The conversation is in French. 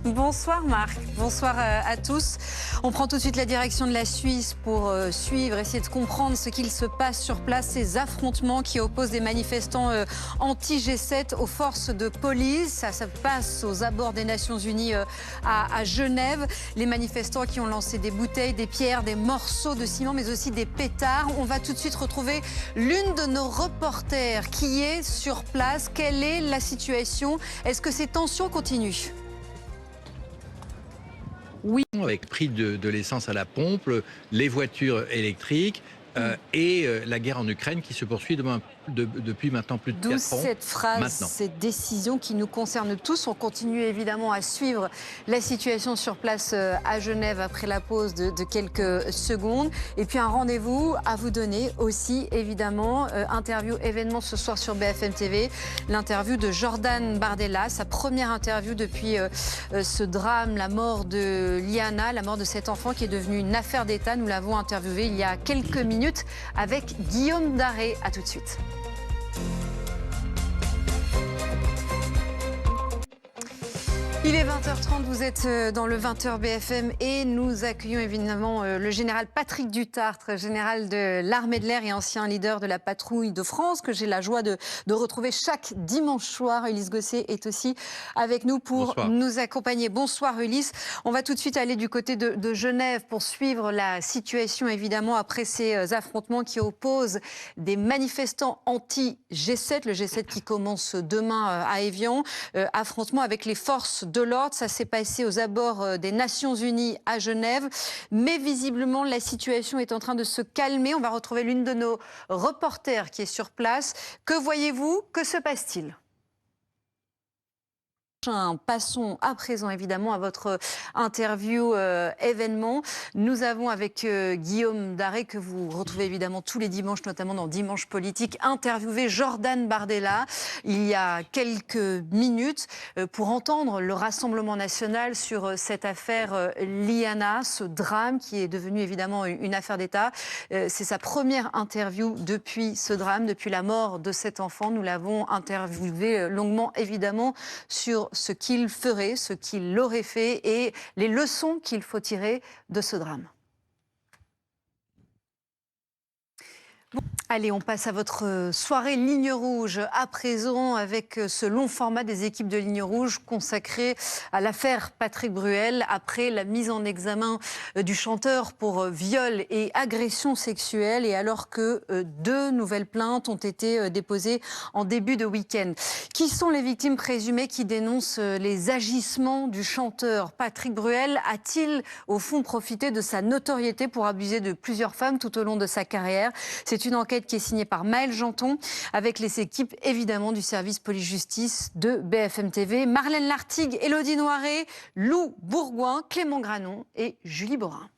Bonsoir Marc, bonsoir à tous. On prend tout de suite la direction de la Suisse pour suivre, essayer de comprendre ce qu'il se passe sur place, ces affrontements qui opposent des manifestants anti-G7 aux forces de police. Ça se passe aux abords des Nations Unies à Genève. Les manifestants qui ont lancé des bouteilles, des pierres, des morceaux de ciment, mais aussi des pétards. On va tout de suite retrouver l'une de nos reporters qui est sur place. Quelle est la situation? Est-ce que ces tensions continuent? Oui, avec prix de l'essence à la pompe, les voitures électriques et la guerre en Ukraine qui se poursuit depuis maintenant plus de 4 ans. D'où cette phrase, cette décision qui nous concerne tous. On continue évidemment à suivre la situation sur place à Genève après la pause de quelques secondes. Et puis un rendez-vous à vous donner aussi évidemment. Interview événement ce soir sur BFM TV. L'interview de Jordan Bardella, sa première interview depuis ce drame, la mort de Liana, la mort de cet enfant qui est devenu une affaire d'État. Nous l'avons interviewé il y a quelques minutes avec Guillaume Daré. À tout de suite. Il est 20h30, vous êtes dans le 20h BFM et nous accueillons évidemment le général Patrick Dutartre, général de l'armée de l'air et ancien leader de la patrouille de France, que j'ai la joie de retrouver chaque dimanche soir. Ulysse Gosset est aussi avec nous pour nous accompagner. Bonsoir Ulysse. On va tout de suite aller du côté de Genève pour suivre la situation évidemment après ces affrontements qui opposent des manifestants anti-G7, le G7 qui commence demain à Évian, affrontement avec les forces de l'ordre. Ça s'est passé aux abords des Nations Unies à Genève. Mais visiblement, la situation est en train de se calmer. On va retrouver l'une de nos reporters qui est sur place. Que voyez-vous? Que se passe-t-il? Passons à présent évidemment à votre interview événement. Nous avons avec Guillaume Daré, que vous retrouvez évidemment tous les dimanches, notamment dans Dimanche Politique, interviewé Jordan Bardella il y a quelques minutes pour entendre le Rassemblement national sur cette affaire Liana, ce drame qui est devenu évidemment une affaire d'État. C'est sa première interview depuis ce drame, depuis la mort de cet enfant. Nous l'avons interviewé longuement évidemment sur ce qu'il ferait, ce qu'il aurait fait et les leçons qu'il faut tirer de ce drame. Allez, on passe à votre soirée Ligne Rouge à présent avec ce long format des équipes de Ligne Rouge consacré à l'affaire Patrick Bruel après la mise en examen du chanteur pour viol et agression sexuelle et alors que 2 nouvelles plaintes ont été déposées en début de week-end. Qui sont les victimes présumées qui dénoncent les agissements du chanteur Patrick Bruel? A-t-il au fond profité de sa notoriété pour abuser de plusieurs femmes tout au long de sa carrière? C'est une enquête qui est signée par Maël Janton avec les équipes évidemment du service police-justice de BFM TV. Marlène Lartigue, Élodie Noiret, Lou Bourgoin, Clément Granon et Julie Borin.